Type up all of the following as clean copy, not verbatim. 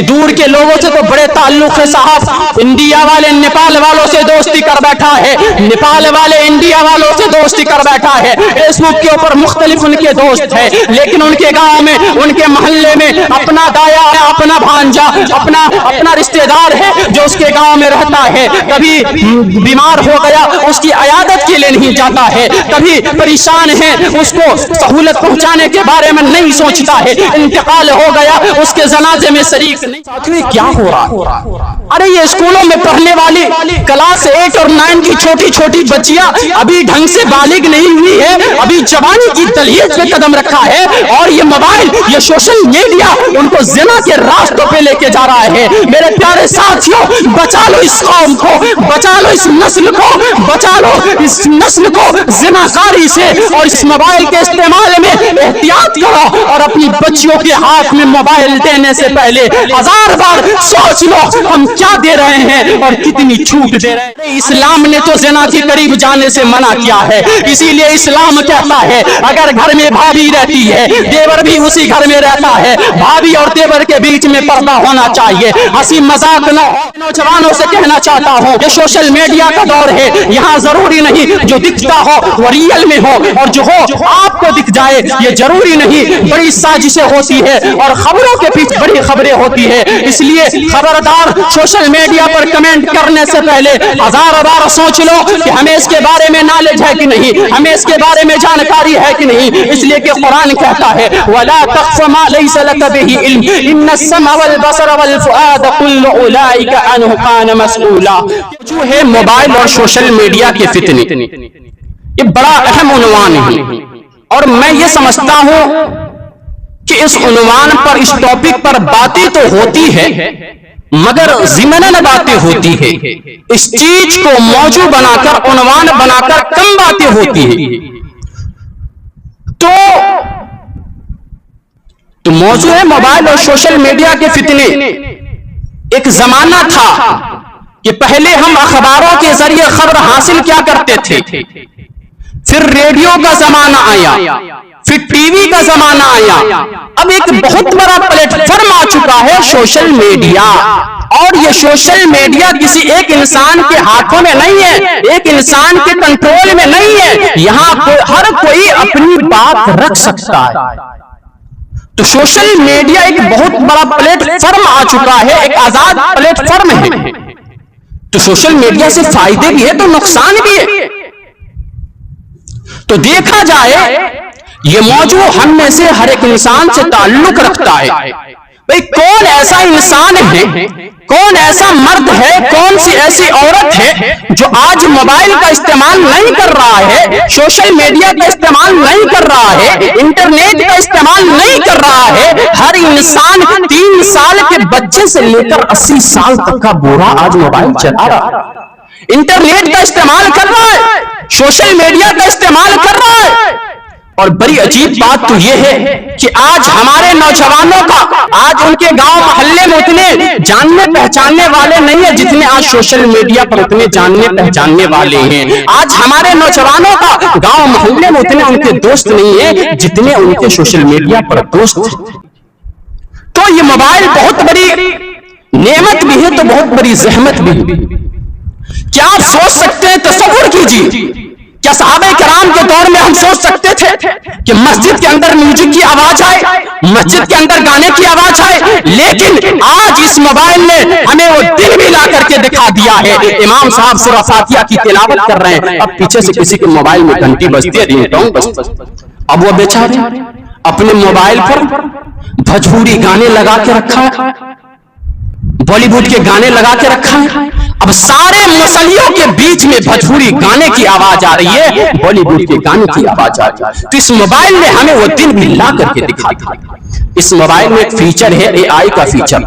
دور کے لوگوں سے تو بڑے تعلق ہے صاحب، انڈیا والے نیپال والوں سے دوستی کر بیٹھا ہے، نیپال والے انڈیا والوں سے دوستی کر بیٹھا ہے، فیس بک کے اوپر مختلف ان کے دوست ہیں، لیکن ان کے گاؤں میں، ان کے محلے میں اپنا دایا ہے، اپنا بھانجا، اپنا رشتہ دار ہے جو اس کے گاؤں میں رہتا ہے، کبھی بیمار ہو گیا اس کی عیادت کے لیے نہیں جاتا ہے، کبھی پریشان ہے اس کو سہولت پہنچانے کے بارے میں نہیں سوچتا ہے، انتقال ہو گیا اس کے جنازے میں شریک نہیں۔ کیا ہو رہا؟ ارے یہ اسکولوں میں پڑھنے والی کلاس 8 اور 9 کی چھوٹی چھوٹی بچیاں ابھی ڈھنگ سے بالغ نہیں ہوئی ہے، ابھی جوانی کی دہلیز پہ قدم رکھا ہے، اور یہ موبائل، یہ سوشل میڈیا ان کو زنا کے راستوں پہ لے کے جا رہا ہے۔ میرے پیارے ساتھیوں، بچا لو اس قوم کو، بچا لو اس نسل کو، بچا لو اس نسل کو زناکاری سے، اور اس موبائل کے استعمال میں احتیاط کرو، اور اپنی بچیوں کے ہاتھ میں موبائل دینے سے پہلے 1000 بار سوچ لو ہم کیا دے رہے ہیں اور کتنی چھوٹ دے رہے ہیں۔ اسلام نے تو زنا کے قریب جانے سے منع کیا ہے، اسی لیے اسلام کہتا ہے اگر گھر میں بھابھی رہتی ہے، دیور بھی اسی گھر میں رہتا ہے، بھابھی اور دیور کے بیچ میں پردہ ہونا چاہیے، ہنسی مذاق نہ ہو۔ نوجوانوں سے کہنا چاہتا ہوں کہ سوشل میڈیا کا دور ہے، یہاں ضروری نہیں جو دکھتا ہو وہ ریئل میں ہو، اور جو ہو آپ کو دکھ جائے یہ ضروری نہیں، بڑی سازشیں ہوتی ہے اور خبروں کے پیچھے بڑی خبریں ہوتی ہے، اس لیے خبردار سوشل میڈیا پر کمنٹ کرنے سے پہلے 1000 بار سوچ لو کہ ہمیں اس کے بارے میں نالج ہے کہ نہیں، ہمیں اس کے بارے میں جانکاری ہے کہ نہیں، اس لیے کہ قرآن کہتا ہے وَلَا تَقْفُ مَا لَيْسَ لَكَ بِهِ عِلْمٌ إِنَّ السَّمْعَ وَالْبَصَرَ وَالْفُؤَادَ كُلُّ أُولَئِكَ عَنْهُ كَانَ مَسْئُولًا۔ جو ہے موبائل اور سوشل میڈیا کے فتنے، یہ بڑا اہم عنوان ہے، اور میں یہ سمجھتا ہوں کہ اس عنوان پر، اس ٹاپک پر باتیں تو ہوتی ہے مگر ضمناً باتیں ہوتی ہے، اس چیز کو موضوع بنا کر، عنوان بنا کر کم باتیں ہوتی ہے۔ تو موضوع ہے موبائل اور سوشل میڈیا کے فتنے۔ ایک زمانہ تھا کہ پہلے ہم اخباروں کے ذریعے خبر حاصل کیا کرتے تھے، پھر ریڈیو کا زمانہ آیا، پھر ٹی وی کا زمانہ آیا، اب ایک بہت بڑا پلیٹ فارم آ چکا ہے سوشل میڈیا، اور یہ سوشل میڈیا کسی ایک انسان کے ہاتھوں میں نہیں ہے، ایک انسان کے کنٹرول میں نہیں ہے، یہاں ہر کوئی اپنی بات رکھ سکتا ہے۔ تو سوشل میڈیا ایک بہت بڑا پلیٹ فارم آ چکا ہے، ایک آزاد پلیٹ فارم ہے۔ تو سوشل میڈیا سے فائدے بھی ہے تو نقصان بھی ہے۔ تو دیکھا جائے یہ موضوع ہم میں سے ہر ایک انسان سے تعلق رکھتا ہے۔ بھئی کون ایسا انسان ہے، کون ایسا مرد ہے، کون سی ایسی عورت ہے جو آج موبائل کا استعمال نہیں کر رہا ہے، سوشل میڈیا کا استعمال نہیں کر رہا ہے، انٹرنیٹ کا استعمال نہیں کر رہا ہے۔ ہر انسان 3 سال کے بچے سے لے کر 80 سال تک کا بوڑھا آج موبائل چلا رہا ہے، انٹرنیٹ کا استعمال کر رہا ہے، سوشل میڈیا کا استعمال کر رہا ہے۔ اور بڑی عجیب بات تو یہ ہے کہ آج ہمارے نوجوانوں کا، آج ان کے گاؤں محلے میں اتنے جاننے پہچاننے والے نہیں ہیں جتنے آج سوشل میڈیا پر اتنے جاننے پہچاننے والے ہیں۔ آج ہمارے نوجوانوں کا گاؤں محلے میں اتنے ان کے دوست نہیں ہیں جتنے ان کے سوشل میڈیا پر دوست ہیں۔ تو یہ موبائل بہت بڑی نعمت بھی ہے تو بہت بڑی زحمت بھی ہے۔ کیا آپ سوچ سکتے ہیں، تصور کیجیے، کیا صحابہ کرام کے دور میں ہم سوچ سکتے تھے کہ مسجد کے اندر میوزک کی آواز آئے، مسجد کے اندر گانے کی آواز آئے؟ لیکن آج اس موبائل نے ہمیں وہ دن بھی لا کر کے دکھا دیا ہے۔ امام صاحب سورہ فاتحہ کی تلاوت کر رہے ہیں، اب پیچھے سے کسی کے موبائل میں گھنٹی بجتی ہے، رنگ ٹون بجتی ہے، اب وہ بیچارے اپنے موبائل پر بھوجپوری گانے لگا کے رکھا ہے، بالی ووڈ کے گانے لگا کے رکھا ہے۔ اب سارے مسلیوں کے بیچ میں بھوجپوری گانے کی آواز آ رہی ہے، بالی ووڈ کے گانے کی آواز آ رہی ہے۔ تو اس موبائل نے ہمیں وہ دن بھی لا کر کے دکھا دیا۔ اس موبائل میں ایک فیچر ہے اے آئی کا فیچر،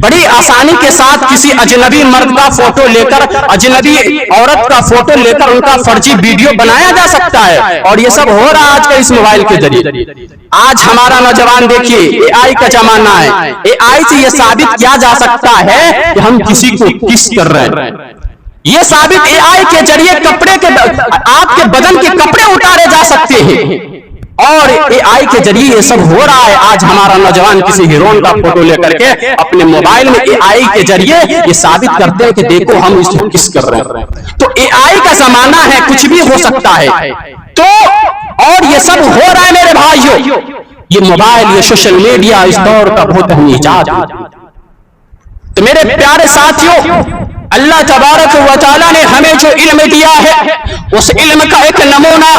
بڑی آسانی کے ساتھ کسی اجنبی مرد کا فوٹو لے کر، اجنبی عورت کا فوٹو لے کر ان کا فرضی ویڈیو بنایا جا سکتا ہے، اور یہ سب ہو رہا آج کل اس موبائل کے ذریعے۔ آج ہمارا نوجوان دیکھیے، اے آئی کا زمانہ ہے، اے آئی سے یہ ثابت کیا جا سکتا ہے کہ ہم کسی کو کس کر رہے ہیں۔ یہ ثابت اے آئی کے ذریعے کپڑے کے، آپ کے بدن کے کپڑے اتارے جا سکتے ہیں، اور اے آئی کے ذریعے یہ سب ہو رہا ہے. آج ہمارا نوجوان کسی ہیروئن کا فوٹو لے کر کے اپنے موبائل میں اے آئی کے ذریعے یہ ثابت کرتے ہیں کہ دیکھو ہم اس کو کس کر رہے ہیں. تو اے آئی کا زمانہ ہے, کچھ بھی ہو سکتا ہے. تو اور یہ سب ہو رہا ہے میرے بھائیوں, یہ موبائل, یہ سوشل میڈیا اس دور کا بہت اہم ایجاد. تو میرے پیارے ساتھیوں, اللہ تبارک و تعالیٰ نے ہمیں جو علم دیا ہے اس علم کا ایک نمونہ,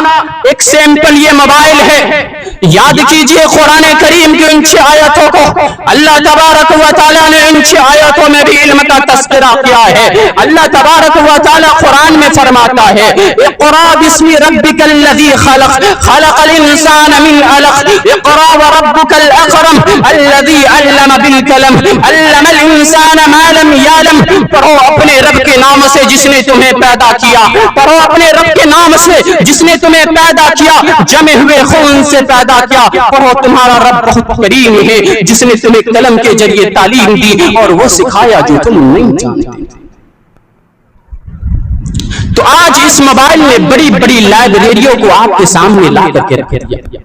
ایک سیمپل یہ موبائل ہے. یاد کیجئے قرآن کریم کی ان 6 آیتوں کو, اللہ تبارک و تعالیٰ نے ان 6 آیتوں میں بھی علم کا تذکرہ کیا ہے. اللہ تبارک و تعالیٰ قرآن میں فرماتا ہے اقرأ باسم ربک الذی خلق خلق الانسان من علق اقرأ وربک الاکرم الذی علم بالقلم علم الانسان ما لم یعلم. پڑھو اپنے رب کے نام سے جس نے تمہیں پیدا کیا, پڑھو اپنے رب کے نام سے جس نے تمہیں پیدا کیا, جمے ہوئے خون سے پیدا کیا. پڑھو تمہارا رب بہت کریم ہے جس نے تمہیں قلم کے ذریعے تعلیم دی اور وہ سکھایا جو تم نہیں جانتے. تو آج اس موبائل نے بڑی بڑی لائبریریوں کو آپ کے سامنے لا کر کے رکھ دیا.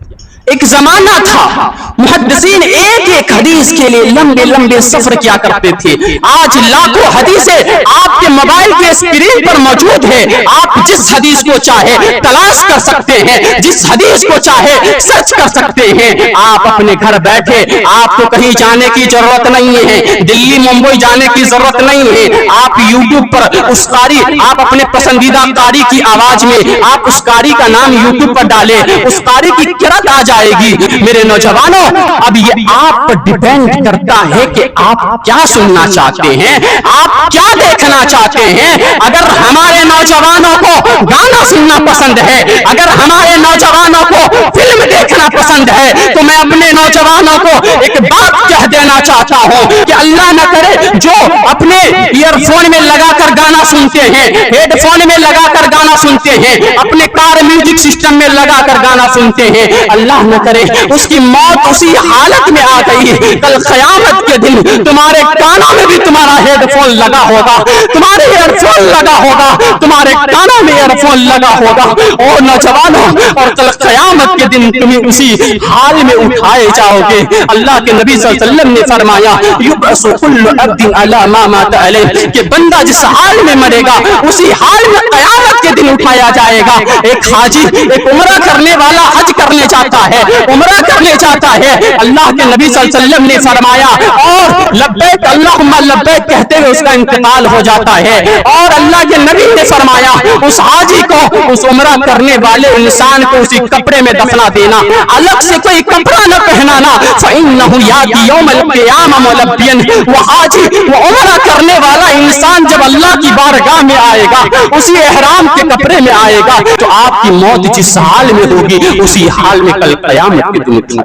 ایک زمانہ تھا محدثین ایک ایک حدیث کے لیے لمبے لمبے سفر کیا کرتے تھے. آج لاکھوں حدیثیں آپ کے موبائل کے اسکرین پر موجود ہے. آپ جس حدیث کو چاہے تلاش کر سکتے ہیں, جس حدیث کو چاہے سرچ کر سکتے ہیں. آپ اپنے گھر بیٹھے, آپ کو کہیں جانے کی ضرورت نہیں ہے, دلی ممبئی جانے کی ضرورت نہیں ہے. آپ یوٹیوب پر اس قاری, آپ اپنے پسندیدہ قاری کی آواز میں آپ اس قاری کا نام یوٹیوب پر ڈالیں, اس قاری کی قرأت آ جائے گی. میرے نوجوانوں, اب یہ آپ پر ڈیپینڈ کرتا ہے کہ آپ کیا سننا چاہتے ہیں, آپ کیا دیکھنا چاہتے ہیں. اگر ہمارے نوجوانوں کو گانا سننا پسند ہے, اگر ہمارے نوجوانوں کو فلم دیکھنا پسند ہے, تو میں اپنے نوجوانوں کو ایک بات کہہ دینا چاہتا ہوں کہ اللہ نہ کرے جو اپنے ایئر فون میں لگا کر گانا سنتے ہیں, ہیڈ فون میں لگا کر گانا سنتے ہیں, اپنے کار میوزک سسٹم میں لگا کر گانا سنتے ہیں, اللہ نہ کرے اس کی موت اسی حالت میں آ گئی. کل قیامت کے دن تمہارے کانوں میں بھی تمہارا ہیڈ فون لگا ہوگا, تمہارے ایئر فون لگا ہوگا, تمہارے کانوں میں ایئر فون لگا ہوگا. اور نوجوانوں, اور کل قیامت کے دن تمہیں اسی حال میں اٹھائے جاؤ گے. اللہ کے نبی صلی اللہ علیہ وسلم نے فرمایا یبعث کل عبد علی ما مات علیہ, کہ بندہ جس حال میں مرے گا اسی حال میں قیامت کے دن اٹھایا جائے گا. ایک حاجی, ایک عمرہ کرنے والا حج کرنے جاتا ہے, عمرہ کرنے جاتا ہے, اللہ کے نبی صلی اللہ علیہ وسلم نے فرمایا اور لبیک اللہم لبیک کہتے ہوئے اس کا انتقال ہو جاتا ہے. اور اللہ کے نبی نے فرمایا اس حاجی کو, اس عمرہ کرنے والے انسان کو اسی کپڑے میں دفنا دینا, الگ سے کوئی کپڑا نہ پہنانا. فإنہ یاتی یوم القیامہ ملبیا, وہ حاجی, وہ عمرہ کرنے والا انسان جب اللہ کی بارگاہ میں آئے گا اسی احرام کے کپڑے میں آئے گا. تو آپ کی موت جس حال میں ہوگی اسی حال میں کل قیامت کے دن اٹھنا.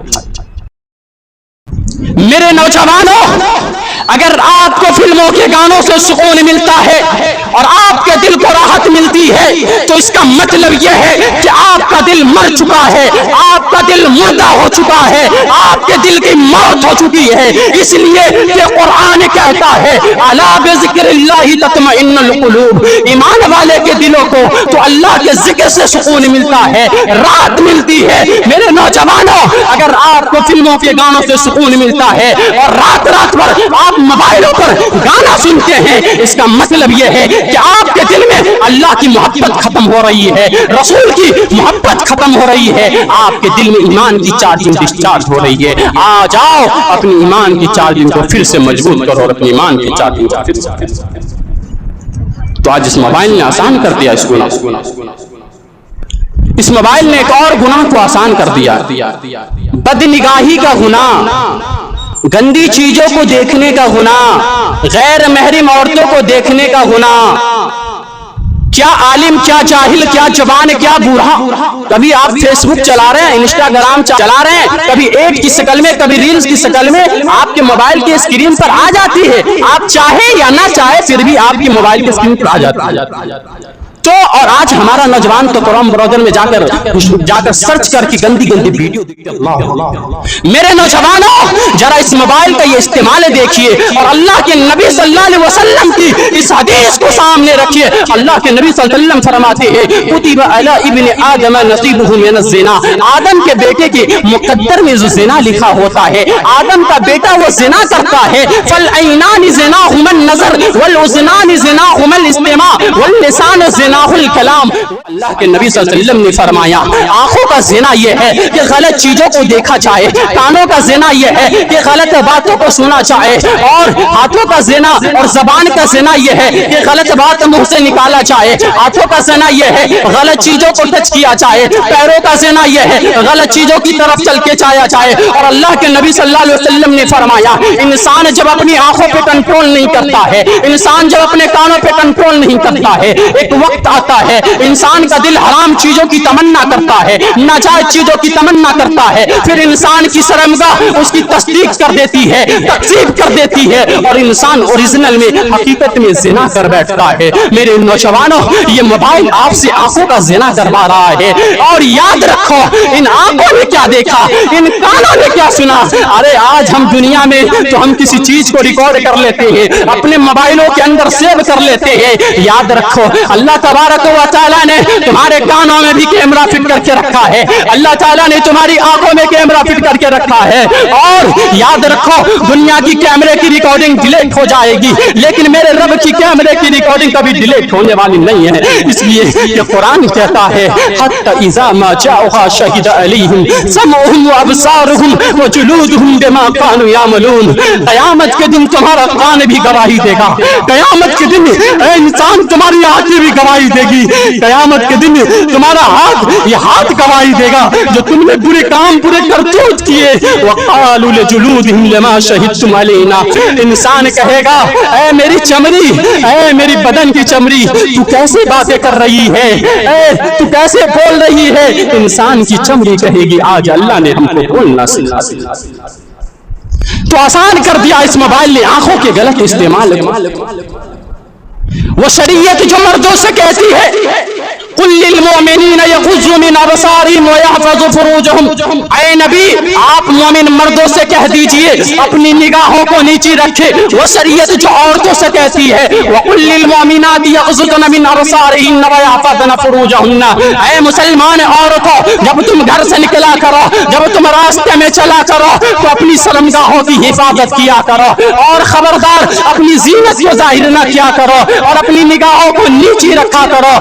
میرے نوجوانوں, اگر آپ کو فلموں کے گانوں سے سکون ملتا ہے اور آپ کے دل کو راحت ملتی ہے تو اس کا مطلب یہ ہے کہ آپ کا دل مر چکا ہے, آپ کا دل مردہ ہو چکا ہے, آپ کے دل کی موت ہو چکی ہے. اس لیے کہ قرآن کہتا ہے الا بذکر اللہ تطمئن القلوب, ایمان والے کے دلوں کو تو اللہ کے ذکر سے سکون ملتا ہے, راحت ملتی ہے. میرے نوجوانوں, اگر آپ کو فلموں کے گانوں سے سکون ملتا ہے اور رات رات بھر آپ موبائلوں پر گانا سنتے ہیں, اس کا مطلب یہ ہے کہ آپ کے دل میں اللہ کی محبت ختم ہو رہی ہے, رسول کی محبت ختم ہو رہی ہے, آپ کے دل میں ایمان کی چارجنگ ڈسچارج ہو رہی ہے. آ جاؤ اپنی ایمان کی چارجنگ کو پھر سے مضبوط کرو اور اپنی ایمان کی چارجنگ کو پھر سے. تو آج اس موبائل نے آسان کر دیا اس گناہ, اس موبائل نے ایک اور گناہ کو آسان کر دیا, بد نگاہی کا گناہ, گندی چیزوں کو دیکھنے کا گناہ, غیر محرم عورتوں کو دیکھنے کا گناہ. کیا عالم, کیا جاہل, کیا جوان, کیا بوڑھا, کبھی آپ فیس بک چلا رہے ہیں, انسٹاگرام چلا رہے ہیں, کبھی ایڈ کی شکل میں, کبھی ریلز کی شکل میں آپ کے موبائل کے اسکرین پر آ جاتی ہے. آپ چاہیں یا نہ چاہیں پھر بھی آپ کی موبائل کے اسکرین پر آ جاتی ہے. تو तो और आज हमारा नौजवान तो क्रोम ब्राउज़र में जाकर सर्च करके गंदी गंदी वीडियो देखते हैं। मेरे नौजवानों जरा इस मोबाइल का ये इस्तेमाल देखिए और अल्लाह के नबी सल्लल्लाहु अलैहि वसल्लम की इस हदीस को सामने रखिए। अल्लाह के नबी सल्लल्लाहु अलैहि वसल्लम फरमाते हैं कुतिबा अला इब्न आदम नसीबुहु मिन ज़िना, आदम के बेटे के मुकद्दर में जो ज़िना लिखा होता है, आदम का बेटा वो ज़िना करता है। फल ऐनानि ज़िनाहुमन नज़र वल उज़नानि ज़िनाहुमल इस्तिमा वल लिसान ज़िनाहुल कलाम। अल्लाह के नबी सल्लल्लाहु अलैहि वसल्लम ने फरमाया आंखों का ज़िना ये है कि गलत चीजों को देखा जाए, कानों का ज़िना ये है कि गलत बातों को सुना जाए, और हाथों का ज़िना और ज़बान का ज़िना ये है कि गलत बात मुंह से निकाला जाए। हाथों का ज़िना ये है गलत चीजों को टच किया जाए, पैरों का ज़िना ये है गलत चीजों की तरफ चल के जाया जाए। और अल्लाह के नबी सल्लल्लाहु अलैहि वसल्लम ने फरमाया इंसान जब अपनी आंखों पे कंट्रोल नहीं करता है, इंसान जब अपने कानों पे कंट्रोल नहीं करता है, एक वक्त आता है इंसान का दिल हराम चीजों की तमन्ना करता है, नाजायज चीजों की तमन्ना करता है, फिर इंसान की शर्मगाह उसकी तस्दीक कर देती है, तकसीब कर देती है, और इंसान ओरिजिनल में हकीकत में ज़िना कर बैठता है। मेरे नौजवानों ये मोबाइल आपसे आंखों का ज़िना करवा रहा है। और याद रखो इन आंखों ने क्या देखा, इन कानों ने क्या सुना। अरे आज हम दुनिया में तो हम किसी चीज को रिकॉर्ड कर लेते हैं, अपने मोबाइलों के अंदर सेव कर लेते हैं। याद रखो अल्लाह तबारक व तआला ने तुम्हारे कानों में भी कैमरा फिट करके रखा है, अल्लाह ताला ने तुम्हारी आंखों में कैमरा फिट करके रखा है। और याद रखो दुनिया की कैमरे की रिकॉर्डिंग डिलीट हो जाएगी, लेकिन मेरे रब की कैमरे की रिकॉर्डिंग कभी डिलीट होने वाली नहीं है। इसलिए ये कुरान कहता है हत्ता इज़ा मा जाअहा शहीद अलैहिम समउहुम व अबसारुहुम व जुलूदुहुम बिमा कानू यामलून। क़यामत के दिन तुम्हारा कान भी गवाही देगा, क़यामत के दिन इंसान तुम्हारी आंखें भी गवाही देगी, क़यामत के दिन तुम्हारा हाथ ये हाथ गवाही देगा जो तुमने बुरे काम बुरे करतूत किए। वक़ालू लिजुलूदिहिम लिमा शहिदतुम अलैना, इंसान कहेगा ऐ मेरी चमड़ी, ऐ मेरी बदन की चमड़ी, तू कैसे बातें कर रही है, ऐ तू कैसे बोल रही है। इंसान की चमड़ी कहेगी आज अल्लाह ने हमको बोलना सिखाया। तो आसान कर दिया इस मोबाइल ने आंखों के गलत इस्तेमाल। वो शरीयत जो मर्दों से कहती है कुल्लिल मोमिनीन यग़ुज़्ज़ू मिन अबसारिहिम व यहफ़ज़ू फ़ुरूजहुम, ऐ नबी आप मोमिन मर्दों से कह दीजिए अपनी निगाहों को नीची रखे। वो शरीयत जो औरतों से कहती है व कुल्लिल मोमिनाति यग़ुज़्ज़ुन मिन अबसारिहिन्न व यहफ़ज़न फ़ुरूजहुन्ना, ऐ मुसलमान औरतों जब तुम घर से निकला करो, जब तुम रास्ते में चला करो तो अपनी शर्मगाहों की हिफाजत किया करो, और खबरदार अपनी जीनत को जाहिर न किया करो, और अपनी निगाहों को नीची रखा करो,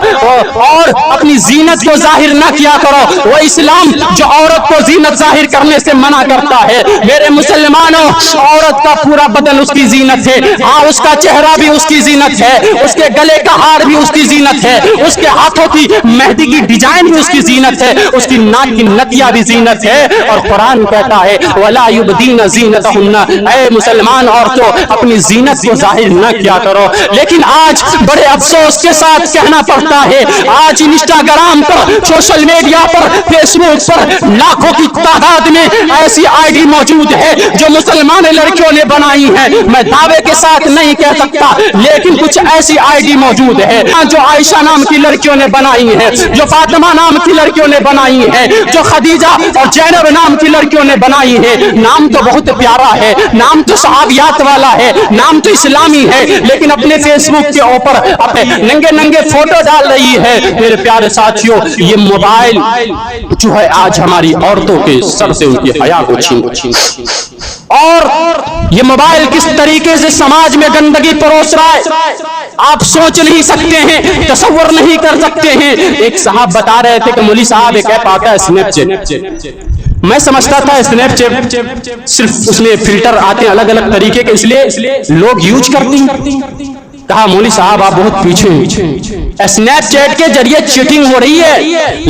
और अपनी जीनत को जाहिर न किया करो। वो इस्लाम जो औरत को जीनत जाहिर करने से मना करता है। मेरे मुसलमानों औरत का पूरा बदन उसकी जीनत है, हाँ उसका चेहरा भी उसकी जीनत है, उसके गले का हार भी उसकी जीनत है, उसके हाथों की मेहंदी की डिजाइन भी उसकी जीनत है, उसकी नाक की नथिया भी जीनत है। और कुरान कहता है वला युबदीन ज़ीनतहुन्ना, ऐ मुसलमान औरतों अपनी जीनत को जाहिर न किया करो। लेकिन आज बड़े अफसोस के साथ कहना पड़ता है आज इंस्टाग्राम पर, सोशल मीडिया पर, फेसबुक पर लाखों की तादाद में ऐसी आईडी मौजूद है जो मुसलमान लड़कियों ने बनाई है। मैं दावे के साथ नहीं कह सकता, लेकिन कुछ ऐसी आईडी मौजूद है जो आयशा नाम की लड़कियों ने बनाई है, जो फातिमा नाम की लड़कियों ने बनाई है, जो खदीजा और जैनब नाम की लड़कियों ने बनाई है। नाम तो बहुत प्यारा है, नाम तो सहाबियात वाला है, नाम तो इस्लामी है, लेकिन अपने फेसबुक के ऊपर अपने नंगे नंगे फोटो डाल रही है। मेरे प्यारे साथियों ये मोबाइल जो है आज हमारी औरतों के सर से उनकी हया को छीन, और ये मोबाइल किस तरीके से समाज में गंदगी परोस रहा है आप सोच नहीं सकते हैं, तसव्वुर नहीं कर सकते हैं। एक साहब बता रहे थे कि मौलवी साहब एक ऐप आता है स्नैपचैट, मैं समझता था स्नैपचैट सिर्फ उसमें फिल्टर आते हैं अलग अलग तरीके के, इसलिए लोग यूज करते हैं। कहा मौलवी साहब आप बहुत पीछे हैं, स्नैपचैट के जरिए चीटिंग हो रही है।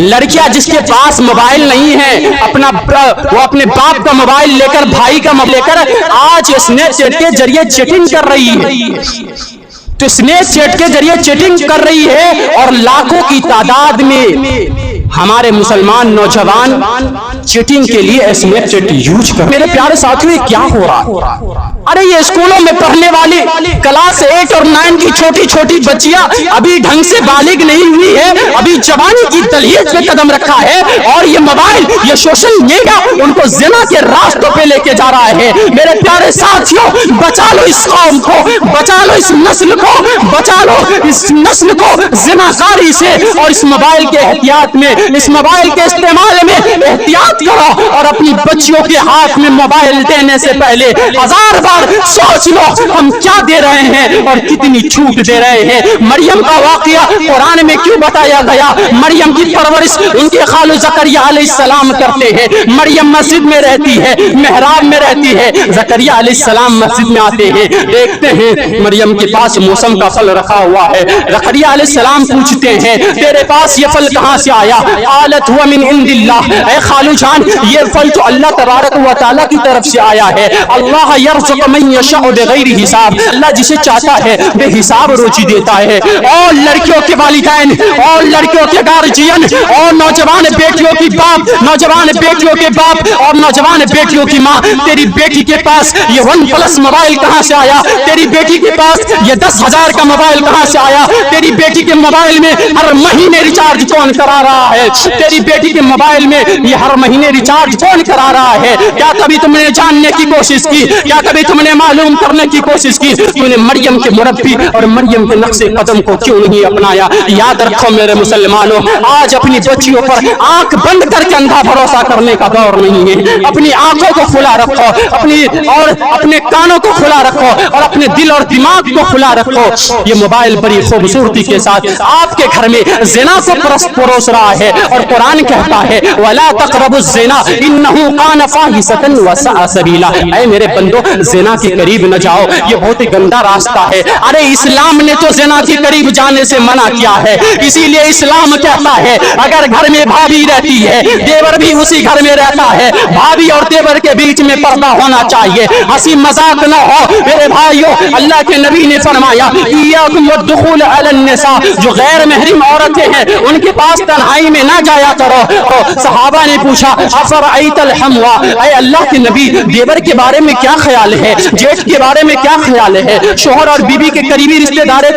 लड़कियां जिसके पास मोबाइल नहीं है वो अपने बाप का मोबाइल लेकर, भाई का मोबाइल लेकर आज स्नैपचैट के जरिए चीटिंग कर रही है। तो स्नैपचैट के जरिए चीटिंग कर रही है और लाखों की तादाद में हमारे मुसलमान नौजवान चीटिंग के लिए स्नैपचैट यूज कर। मेरे प्यारे साथियों क्या हो रहा है अरे ये स्कूलों में पढ़ने वाली क्लास 8 और 9 की छोटी छोटी बच्चियां अभी ढंग से बालिग नहीं हुई है, अभी जवानी की तलहियत पे कदम रखा है, और ये मोबाइल, ये सोशल मीडिया उनको ज़िना के रास्तों पे लेके जा रहा है। मेरे प्यारे साथियों, बचा लो इस कौम को, बचा लो इस नस्ल को, बचा लो इस नस्ल को ज़िनाकारी से, और इस मोबाइल के एहतियात में, इस मोबाइल के इस्तेमाल में एहतियात करो, और अपनी बच्चियों के हाथ में मोबाइल देने से पहले 1000 बार सोच लो हम क्या दे रहे हैं और कितनी छूट दे रहे हैं। मरियम का वाकया कुरान में क्यों बताया गया? मरियम की परवरिश उनके खालू ज़करिया अलैहिस्सलाम करते हैं। मरियम मस्जिद में रहती है, मेहराब में रहती है, ज़करिया अलैहिस्सलाम मस्जिद में आते हैं, देखते हैं मरियम के पास मौसम का फल रखा हुआ है। ज़करिया अलैहिस्सलाम पूछते हैं तेरे पास ये फल कहाँ से आया? आलत हुआ मिन इंदिल्लाह, ऐ खालू जान ये फल तो अल्लाह तबारक व तआला की तरफ से आया है। अल्लाह यरज़ुक़ु मन यशाअ बिग़ैरि हिसाब, अल्लाह जिसे चाहता है बेहिसाब रोजी देता है। और लड़कियों के वालिदैन और लड़कियों के गार्जियन और नौजवान बेटियों की बाप, नौजवान बेटियों के बाप और नौजवान बेटियों की माँ, तेरी बेटी के पास ये OnePlus मोबाइल कहाँ से आया? तेरी बेटी के पास ये 10,000 का मोबाइल कहाँ से आया? तेरी बेटी के मोबाइल में हर महीने रिचार्ज कौन करा रहा है? तेरी बेटी के मोबाइल में ये हर महीने रिचार्ज कौन करा रहा है? क्या कभी तुमने जानने की कोशिश की? क्या कभी तुमने मालूम करने की कोशिश की? तुमने मरियम के मुरब्बी और मरियम के नक्शे कदम को क्यों नहीं अपनाया? याद रखो मेरे मुसलमानों, आज अपनी बच्चियों पर आंख बंद करके अंधा भरोसा करने का दौर नहीं है। अपनी आंखों को खुला रखो, अपने कानों को खुला रखो, और अपने दिल और दिमाग को खुला रखो। ये मोबाइल बड़ी खूबसूरती के साथ आपके घर में ज़िना को परोस रहा है, और कुरान कहता है वला तक़रबुज़ ज़िना इन्नहु कान फ़ाहिशतन व सअ सबीला, ऐ मेरे बंदो ज़िना के करीब न जाओ, ये बहुत ही गंदा रास्ता है। अरे इस्लाम ने तो ज़िना के करीब जाने से मना किया है, इसीलिए इस्लाम कहता है अगर घर में भाभी रहती है, देवर भी उसी घर में रहता है, भाभी और देवर के बीच में पर्दा होना चाहिए, हंसी मजाक न हो। मेरे भाइयों, अल्लाह के नबी ने फरमाया इय्याकुम वद्दुखूल अलन निसा, जो गैर महरम औरतें हैं उनके पास तन्हाई में ना जाया करो। तो सहाबा ने पूछा अफरअयतल हमवा, ऐ अल्लाह के नबी देवर के बारे में क्या ख्याल है, जेठ के बारे में क्या ख्याल है, शोहर और बीबी के करीबी रिश्तेदारों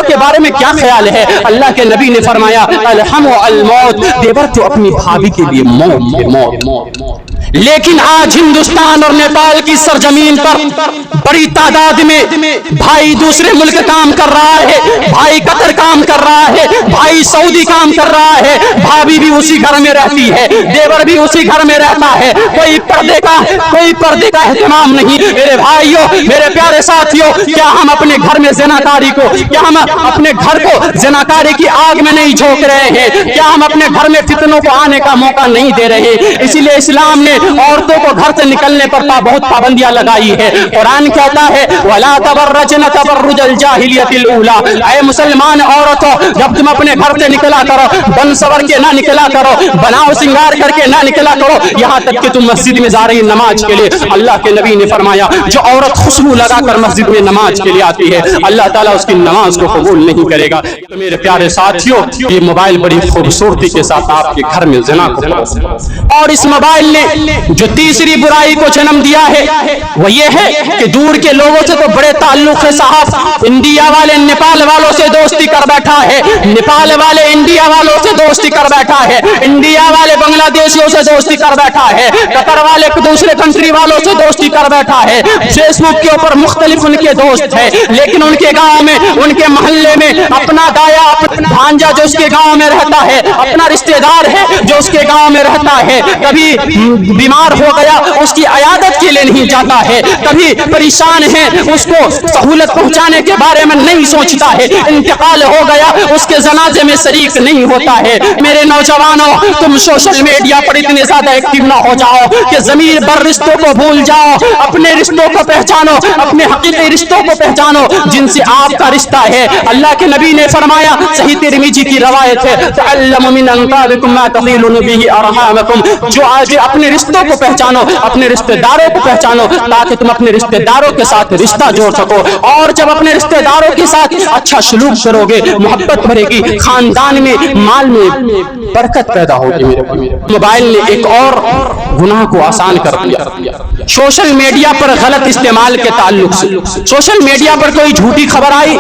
के बारे में क्या ख्याल है? अल्लाह के नबी ने फरमाया अलहमु अल मौत, देवर तो अपनी भाभी के लिए मौत है, मौत। लेकिन आज हिंदुस्तान और नेपाल की सरजमीन पर बड़ी तादाद में भाई दूसरे मुल्क काम कर रहा है, भाई कतर काम कर रहा है, भाई सऊदी काम कर रहा है, भाभी भी उसी घर में रहती है, देवर भी उसी घर में रहता है, कोई पर्दे का एहतमाम नहीं। मेरे भाइयों, मेरे प्यारे साथियों, क्या हम अपने घर में ज़िनाकारी को, क्या हम अपने घर को ज़िनाकारी की आग में नहीं झोंक रहे हैं? क्या हम अपने घर में फितनों को आने का मौका नहीं दे रहे? इसीलिए इस्लाम ने औरतों को घर से निकलने पर बहुत पाबंदियां लगाई है। कुरान कहता है वला तबर्रजन तबर्रुजल जाहिलियतिल ऊला, ऐ मुसलमान औरतों जब तुम अपने घर से निकला करो बन सवर के ना निकला करो, बनाओ सिंगार करके ना निकला करो, यहाँ तक कि तुम मस्जिद में जा रही नमाज के लिए। अल्लाह के नबी ने फरमाया जो औरत खुशबू लगाकर मस्जिद में नमाज के लिए आती है अल्लाह ताला उसकी नमाज को कबूल नहीं करेगा। तो मेरे प्यारे साथियों, ये मोबाइल बड़ी खूबसूरती के साथ आपके घर में ज़िना को, और इस मोबाइल ने जो तीसरी बुराई को जन्म दिया है वो ये है कि दूर के लोगों से तो बड़े ताल्लुक है साहब। इंडिया वाले नेपाल वालों से दोस्ती कर बैठा है, नेपाल वाले इंडिया वालों से दोस्ती कर बैठा है, इंडिया वाले बांग्लादेशियों से दोस्ती कर बैठा है, कतर वाले दूसरे कंट्री वालों से दोस्ती कर बैठा है। फेसबुक के ऊपर मुख्तलिफ उनके दोस्त है, लेकिन उनके गाँव में, उनके मोहल्ले में अपना दाया, अपना भांजा जो उसके गाँव में रहता है, अपना रिश्तेदार है जो उसके गाँव में रहता है, कभी बीमार हो गया उसकी अयादत के लिए नहीं जाता है, कभी परेशान है उसको सहूलत पहुंचाने के बारे में नहीं सोचता है, इंतकाल हो गया उसके जनाजे में शरीक नहीं होता है। मेरे नौजवानों, तुम सोशल मीडिया पर इतने ज्यादा एक्टिव ना हो जाओ कि ज़मीर भर रिश्तों को भूल जाओ। अपने रिश्तों को पहचानो, अपने हकीकी रिश्तों को पहचानो जिनसे आपका रिश्ता है। अल्लाह के नबी ने फरमाया, सही तिरमिजी की रवायत है, तअल्लमू मिन अंसाबिकुम मा तक़ीलून बिही अरहामकुम, जो आज अपने रिश्तों को पहचानो, अपने रिश्तेदारों को पहचानो ताकि तुम अपने रिश्तेदारों के साथ रिश्ता जोड़ सको। और जब अपने रिश्तेदारों के साथ अच्छा सलूक करोगे, मोहब्बत बढ़ेगी, खानदान में, माल में बरकत पैदा होगी मेरे भाई। मोबाइल ने एक और गुनाह को आसान कर दिया। सोशल मीडिया पर गलत इस्तेमाल के ताल्लुक से सोशल मीडिया पर कोई झूठी खबर आई,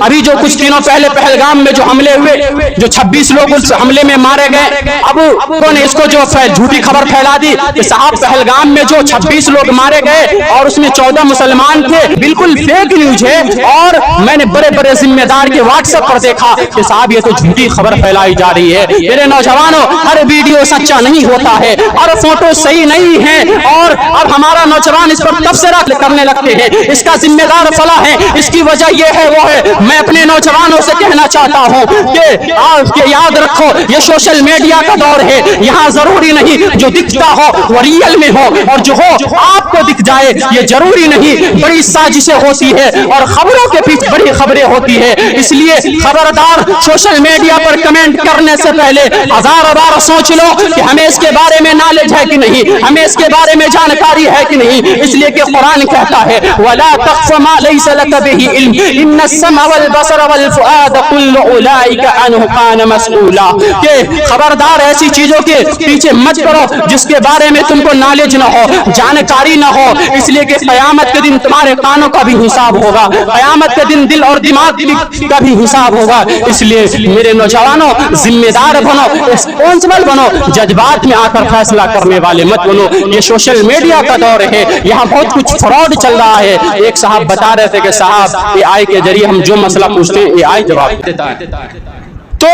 अभी जो कुछ दिनों पहले पहलगाम में जो हमले हुए, जो 26 लोग उस हमले में मारे गए, अब कौन इसको जो झूठी खबर फैला दी कि साहब पहलगाम में जो 26 लोग मारे गए और उसमें 14 मुसलमान थे, बिल्कुल फेक न्यूज है। और मैंने बड़े बड़े जिम्मेदार के व्हाट्सएप पर देखा कि साहब ये तो झूठी खबर फैलाई जा रही है। मेरे नौजवानों, हर वीडियो सच्चा नहीं होता है और फोटो सही नहीं है, और अब हमारा नौजवान इस पर तबसरा करने लगते हैं, इसका जिम्मेदार फला है, इसकी वजह ये है वो है। मैं अपने नौजवानों से कहना चाहता हूँ कि आप याद रखो, ये सोशल मीडिया का दौर है, यहाँ जरूरी नहीं जो दिखता हो वो रियल में हो, और जो हो आपको दिख जाए ये जरूरी नहीं। बड़ी साजिशें होती है और खबरों के पीछे बड़ी खबरें होती है, इसलिए खबरदार सोशल मीडिया पर कमेंट करने से पहले हजार बार सोच लो कि हमें इसके बारे में नॉलेज है कि नहीं, हमें इसके बारे में जानकारी है कि नहीं। इसलिए कि कुरान कहता है वला तख्फ मा लैसा लक बिही इल्म इन्नस-सम वल बसर वल फुआद कुल्लु उलाइका अन्हु कान मसऊला, कि खबरदार ऐसी चीजों के पीछे मत पड़ो जिसके बारे में तुमको नॉलेज न हो, जानकारी न हो। इसलिए कि क़यामत के दिन तुम्हारे कानों का भी हिसाब होगा, क़यामत के दिन दिल और दिमाग का भी हिसाब होगा। इसलिए मेरे नौजवानों, जिम्मेदार बनो, रिस्पॉन्सिबल बनो, जज्बात में आकर फैसला करने वाले मत बनो। ये सोशल मीडिया का दौर है, यहाँ बहुत कुछ फ्रॉड चल रहा है। एक साहब बता रहे थे कि साहब AI के जरिए हम जो मसला पूछते हैं AI जवाब देता है। तो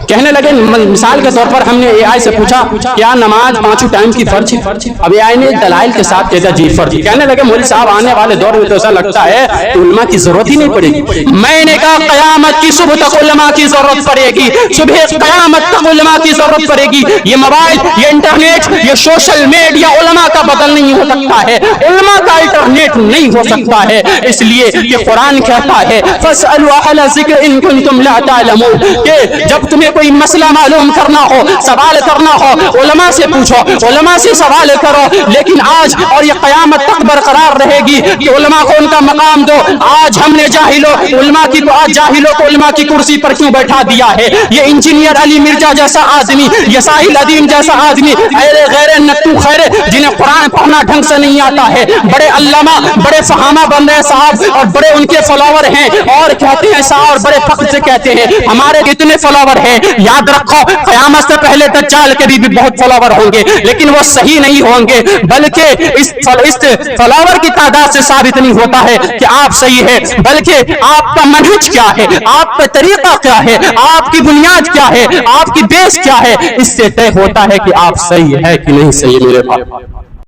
कहने लगे, मिसाल के तौर पर हमने AI से पूछा क्या नमाज 5 टाइम की फर्ज है? अब AI ने दलाइल के साथ कहता जी फर्ज। कहने लगे मौलवी साहब आने वाले दौर में तो ऐसा लगता है कि उलमा की जरूरत ही नहीं पड़ेगी। मैंने कहा कयामत की सुबह तक उलमा की जरूरत पड़ेगी, सुबह कयामत तक उलमा की जरूरत पड़ेगी। ये मोबाइल, ये इंटरनेट, ये सोशल मीडिया उलमा का बदल नहीं हो सकता है, उलमा का अल्टरनेट नहीं हो सकता है। इसलिए ये कुरान कहता है फस्अलू अहला ज़िक्र इन कुंतुम ला तालमून, कि जब तुम्हें कोई मसला मालूम करना हो, सवाल करना हो, उलमा से पूछो, उलमा से सवाल करो। लेकिन आज और ये क़यामत तक बरकरार रहेगी कि उलमा को उनका मकाम दो। आज हमने जाहिलों उलमा की तो आज जाहिलों को उलमा की कुर्सी पर क्यों बैठा दिया है? ये इंजीनियर अली मिर्जा जैसा आदमी, ये साहिल अदीम जैसा आदमी, ऐरे गैरे नत्तू खैरे जिन्हें कुरान पढ़ना ढंग से नहीं आता है, बड़े अल्लामा, बड़े फहामा बन रहे साहब, और बड़े उनके फॉलोवर हैं और कहते हैं साहब, और बड़े फख्र से कहते हैं हमारे कितने फॉलोवर हैं। याद रखो क़यामत से पहले दज्जाल के भी बहुत फॉलोवर होंगे, लेकिन वो सही नहीं होंगे, बल्कि इस फॉलोवर की तादाद से साबित नहीं होता है कि आप सही है, बल्कि आपका मनहज क्या है, आपका तरीका क्या है, आपकी बुनियाद क्या है, आपकी बेस क्या है, इससे तय होता है कि आप सही है कि नहीं सही। मेरे भाई